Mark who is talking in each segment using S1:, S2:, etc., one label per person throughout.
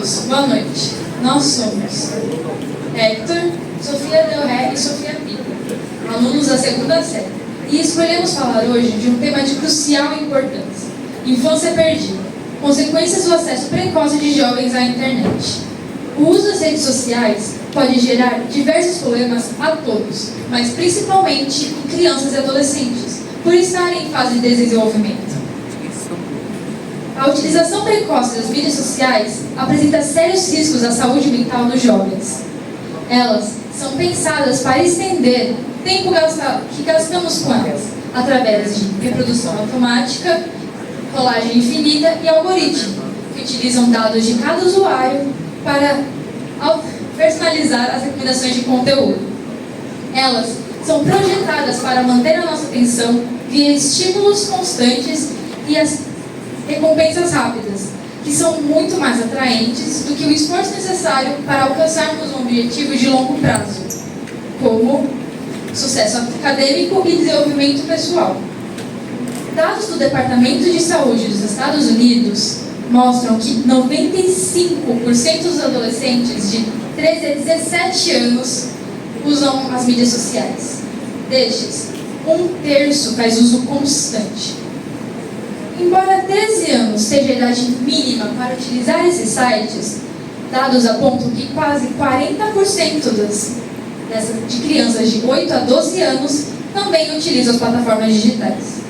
S1: todos, boa noite. Nós somos Hector, Sofia Del Ré e Sofia Pico, alunos da segunda série, e escolhemos falar hoje de um tema de crucial importância: infância perdida, consequências do acesso precoce de jovens à internet. O uso das redes sociais pode gerar diversos problemas a todos, mas principalmente em crianças e adolescentes, por estarem em fase de desenvolvimento. A utilização precoce das mídias sociais apresenta sérios riscos à saúde mental dos jovens. Elas são pensadas para estender o tempo que gastamos com elas, através de reprodução automática, rolagem infinita e algoritmo, que utilizam dados de cada usuário para personalizar as recomendações de conteúdo. Elas são projetadas para manter a nossa atenção via estímulos constantes e as recompensas rápidas, que são muito mais atraentes do que o esforço necessário para alcançarmos um objetivo de longo prazo, como sucesso acadêmico e desenvolvimento pessoal. Dados do Departamento de Saúde dos Estados Unidos mostram que 95% dos adolescentes de 13 a 17 anos usam as mídias sociais. Destes, 1/3 faz uso constante. Embora 13 anos seja a idade mínima para utilizar esses sites, dados apontam que quase 40% de crianças de 8 a 12 anos também utilizam as plataformas digitais.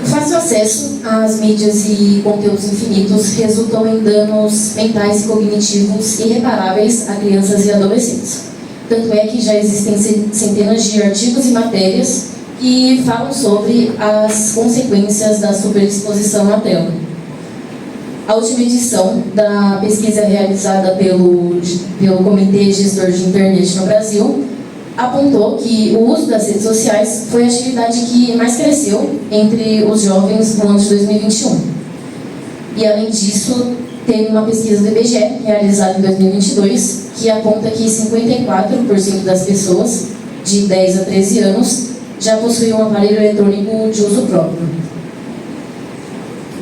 S2: O fácil acesso às mídias e conteúdos infinitos resultam em danos mentais e cognitivos irreparáveis a crianças e adolescentes. Tanto é que já existem centenas de artigos e matérias que falam sobre as consequências da superexposição à tela. A última edição da pesquisa realizada pelo Comitê Gestor de Internet no Brasil apontou que o uso das redes sociais foi a atividade que mais cresceu entre os jovens no ano de 2021. E, além disso, teve uma pesquisa do IBGE, realizada em 2022, que aponta que 54% das pessoas de 10 a 13 anos já possuíam um aparelho eletrônico de uso próprio.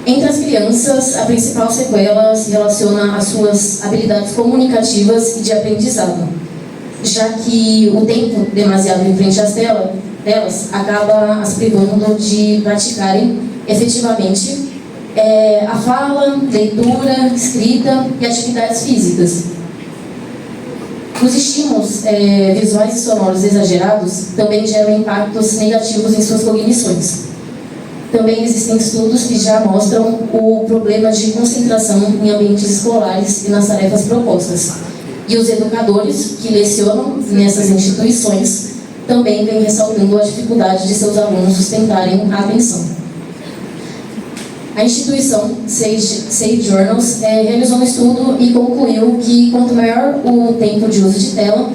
S2: Entre as crianças, a principal sequela se relaciona às suas habilidades comunicativas e de aprendizado, já que o tempo demasiado em frente às telas acaba as privando de praticarem efetivamente a fala, leitura, escrita e atividades físicas. Os estímulos visuais e sonoros exagerados também geram impactos negativos em suas cognições. Também existem estudos que já mostram o problema de concentração em ambientes escolares e nas tarefas propostas. E os educadores que lecionam nessas instituições também vêm ressaltando a dificuldade de seus alunos sustentarem a atenção. A instituição Sage Journals realizou um estudo e concluiu que quanto maior o tempo de uso de tela,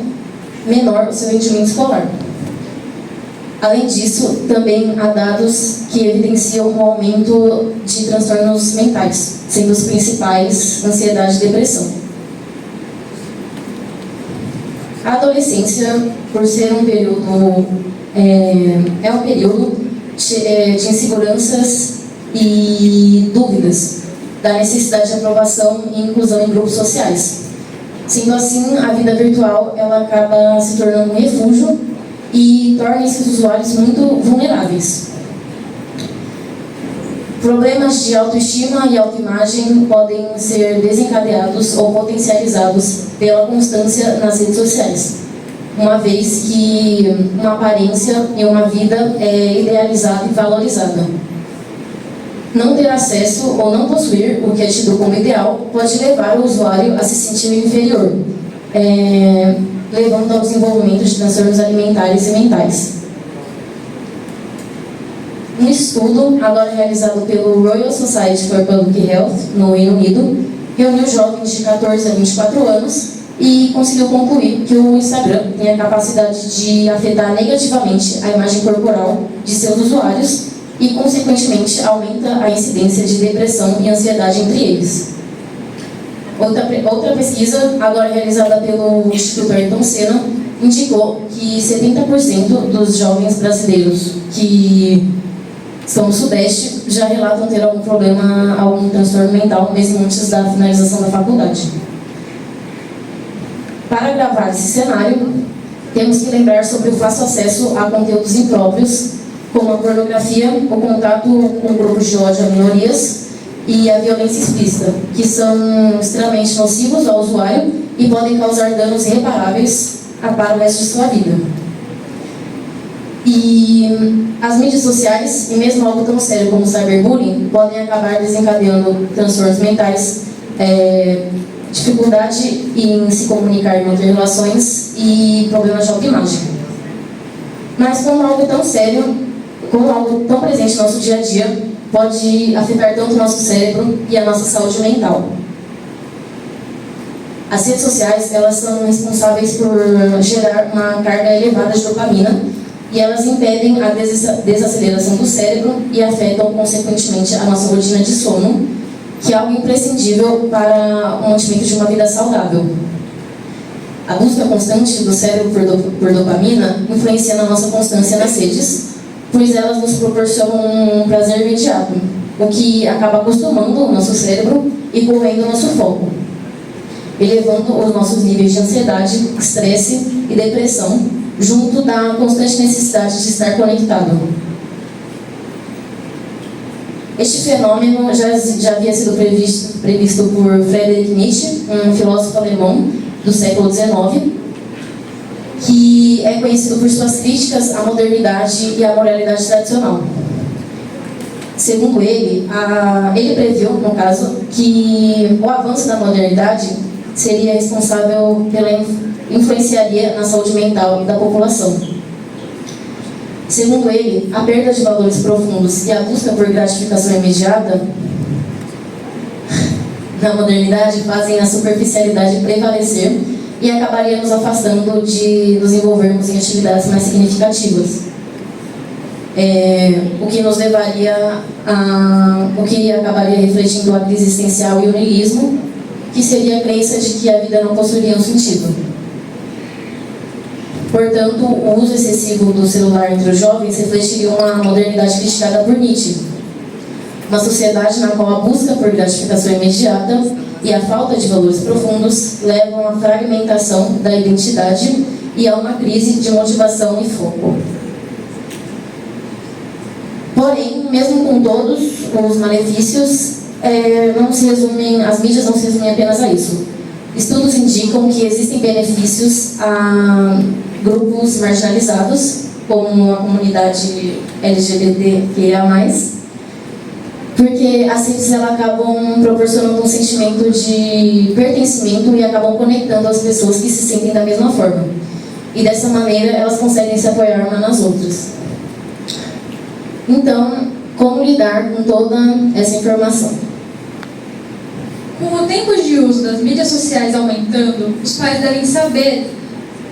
S2: menor o seu rendimento escolar. Além disso, também há dados que evidenciam um aumento de transtornos mentais, sendo os principais ansiedade e depressão. A adolescência, por ser um período, um período de inseguranças e dúvidas da necessidade de aprovação e inclusão em grupos sociais. Sendo assim, a vida virtual ela acaba se tornando um refúgio e torna esses usuários muito vulneráveis. Problemas de autoestima e autoimagem podem ser desencadeados ou potencializados pela constância nas redes sociais, uma vez que uma aparência em uma vida é idealizada e valorizada. Não ter acesso ou não possuir o que é tido como ideal pode levar o usuário a se sentir inferior, levando ao desenvolvimento de transtornos alimentares e mentais. Um estudo, agora realizado pelo Royal Society for Public Health, no Reino Unido, reuniu jovens de 14 a 24 anos e conseguiu concluir que o Instagram tem a capacidade de afetar negativamente a imagem corporal de seus usuários e, consequentemente, aumenta a incidência de depressão e ansiedade entre eles. Outra pesquisa, agora realizada pelo Instituto Ayrton Senna, indicou que 70% dos jovens brasileiros que estão no Sudeste, já relatam ter algum problema, algum transtorno mental, mesmo antes da finalização da faculdade. Para gravar esse cenário, temos que lembrar sobre o fácil acesso a conteúdos impróprios, como a pornografia, o contato com grupos de ódio a minorias e a violência explícita, que são extremamente nocivos ao usuário e podem causar danos irreparáveis para o resto de sua vida. E as mídias sociais, e mesmo algo tão sério como o cyberbullying, podem acabar desencadeando transtornos mentais, dificuldade em se comunicar e manter relações e problemas de autoimagem. Mas como algo tão sério, como algo tão presente no nosso dia a dia, pode afetar tanto o nosso cérebro e a nossa saúde mental. As redes sociais, elas são responsáveis por gerar uma carga elevada de dopamina e elas impedem a desaceleração do cérebro e afetam, consequentemente, a nossa rotina de sono, que é algo imprescindível para o mantimento de uma vida saudável. A busca constante do cérebro por dopamina influencia na nossa constância nas redes, pois elas nos proporcionam um prazer imediato, o que acaba acostumando o nosso cérebro e correndo o nosso foco, elevando os nossos níveis de ansiedade, estresse e depressão, junto da constante necessidade de estar conectado. Este fenômeno já havia sido previsto por Friedrich Nietzsche, um filósofo alemão do século XIX, que é conhecido por suas críticas à modernidade e à moralidade tradicional. Segundo ele, ele previu, no caso, que o avanço da modernidade seria responsável influenciaria na saúde mental da população. Segundo ele, a perda de valores profundos e a busca por gratificação imediata na modernidade fazem a superficialidade prevalecer e acabaria nos afastando de nos envolvermos em atividades mais significativas. O que acabaria refletindo a crise existencial e o niilismo, que seria a crença de que a vida não possuiria um sentido. Portanto, o uso excessivo do celular entre os jovens refletiria uma modernidade criticada por Nietzsche. Uma sociedade na qual a busca por gratificação imediata e a falta de valores profundos levam à fragmentação da identidade e a uma crise de motivação e foco. Porém, mesmo com todos os malefícios, as mídias não se resumem apenas a isso. Estudos indicam que existem benefícios a grupos marginalizados, como a comunidade LGBTQIA+, porque as redes acabam proporcionando um sentimento de pertencimento e acabam conectando as pessoas que se sentem da mesma forma. E dessa maneira elas conseguem se apoiar umas nas outras. Então, como lidar com toda essa informação?
S1: Com o tempo de uso das mídias sociais aumentando, os pais devem saber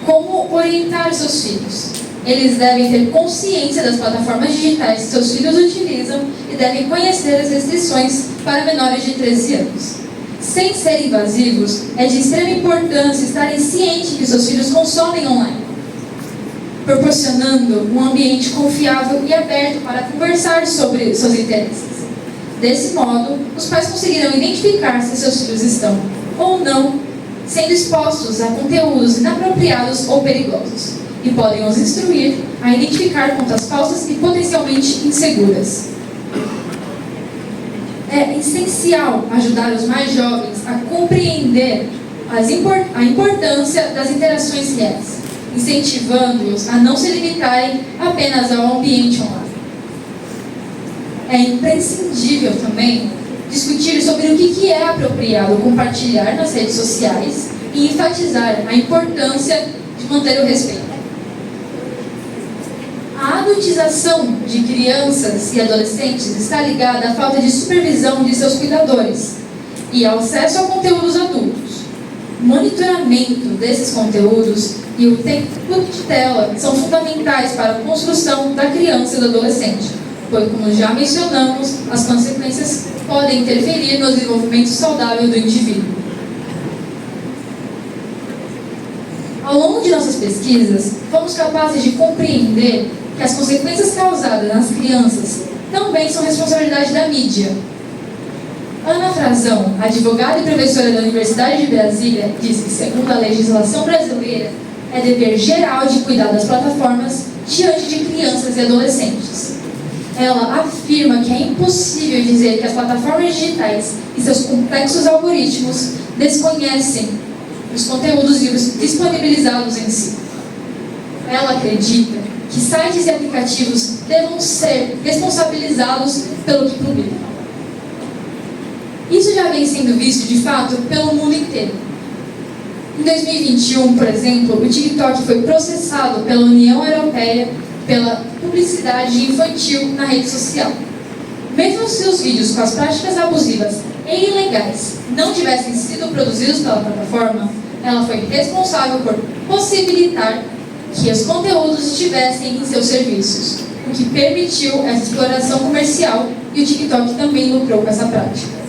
S1: como orientar seus filhos. Eles devem ter consciência das plataformas digitais que seus filhos utilizam e devem conhecer as restrições para menores de 13 anos. Sem ser invasivos, é de extrema importância estarem cientes que seus filhos consomem online, proporcionando um ambiente confiável e aberto para conversar sobre seus interesses. Desse modo, os pais conseguirão identificar se seus filhos estão, ou não, sendo expostos a conteúdos inapropriados ou perigosos, e podem os instruir a identificar contas falsas e potencialmente inseguras. É essencial ajudar os mais jovens a compreender a importância das interações reais, incentivando-os a não se limitarem apenas ao ambiente online. É imprescindível também discutir sobre o que é apropriado compartilhar nas redes sociais e enfatizar a importância de manter o respeito. A adultização de crianças e adolescentes está ligada à falta de supervisão de seus cuidadores e ao acesso a conteúdos adultos. O monitoramento desses conteúdos e o tempo de tela são fundamentais para a construção da criança e do adolescente, pois, como já mencionamos, as consequências podem interferir no desenvolvimento saudável do indivíduo. Ao longo de nossas pesquisas, fomos capazes de compreender que as consequências causadas nas crianças também são responsabilidade da mídia. Ana Frazão, advogada e professora da Universidade de Brasília, diz que, segundo a legislação brasileira, é dever geral de cuidar das plataformas diante de crianças e adolescentes. Ela afirma que é impossível dizer que as plataformas digitais e seus complexos algoritmos desconhecem os conteúdos disponibilizados em si. Ela acredita que sites e aplicativos devam ser responsabilizados pelo que publicam. Isso já vem sendo visto, de fato, pelo mundo inteiro. Em 2021, por exemplo, o TikTok foi processado pela União Europeia pela publicidade infantil na rede social. Mesmo se os vídeos com as práticas abusivas e ilegais não tivessem sido produzidos pela plataforma, ela foi responsável por possibilitar que os conteúdos estivessem em seus serviços, o que permitiu essa exploração comercial, e o TikTok também lucrou com essa prática.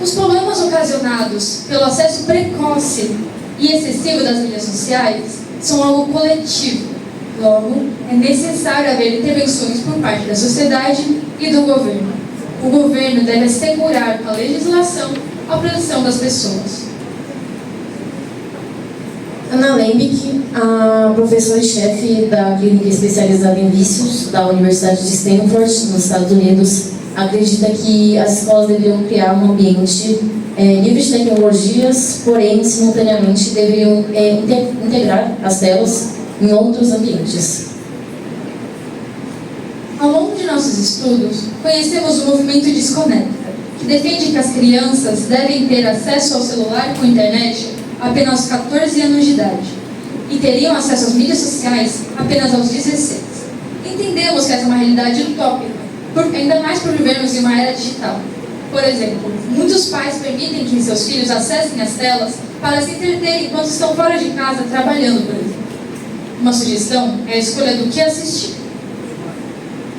S1: Os problemas ocasionados pelo acesso precoce e excessivo das mídias sociais são algo coletivo. Logo, é necessário haver intervenções por parte da sociedade e do governo. O governo deve assegurar com a legislação a proteção das pessoas.
S2: Ana Lembick, a professora e chefe da Clínica Especializada em Vícios da Universidade de Stanford, nos Estados Unidos, acredita que as escolas deveriam criar um ambiente livre de tecnologias, porém, simultaneamente, deveriam integrar as telas em outros ambientes.
S1: Ao longo de nossos estudos, conhecemos o movimento Desconecta, que defende que as crianças devem ter acesso ao celular com internet apenas aos 14 anos de idade e teriam acesso às mídias sociais apenas aos 16. Entendemos que essa é uma realidade utópica, ainda mais por vivermos em uma era digital. Por exemplo, muitos pais permitem que seus filhos acessem as telas para se entreterem enquanto estão fora de casa trabalhando, por exemplo. Uma sugestão é a escolha do que assistir.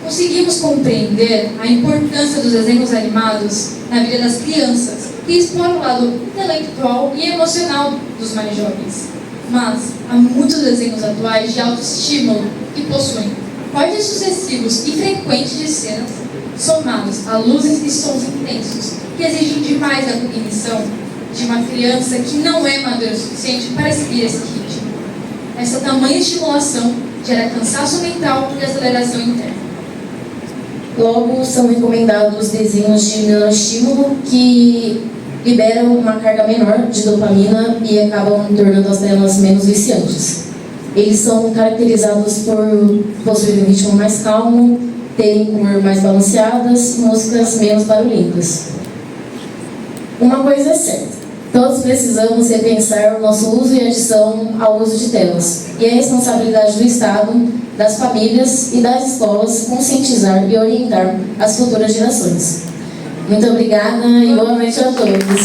S1: Conseguimos compreender a importância dos desenhos animados na vida das crianças, que exploram o lado intelectual e emocional dos mais jovens. Mas há muitos desenhos atuais de autoestímulo que possuem cortes sucessivos e frequentes de cenas, somados a luzes e sons intensos, que exigem demais da cognição de uma criança que não é madura o suficiente para seguir esse ritmo. Essa tamanha estimulação gera cansaço mental e aceleração interna.
S2: Logo, são recomendados desenhos de menor estímulo que liberam uma carga menor de dopamina e acabam tornando as telas menos viciantes. Eles são caracterizados por possuir um ritmo mais calmo, terem cor mais balanceadas e músicas menos barulhentas. Uma coisa é certa: todos precisamos repensar o nosso uso e adição ao uso de telas. E é responsabilidade do Estado, das famílias e das escolas conscientizar e orientar as futuras gerações. Muito obrigada e boa noite a todos.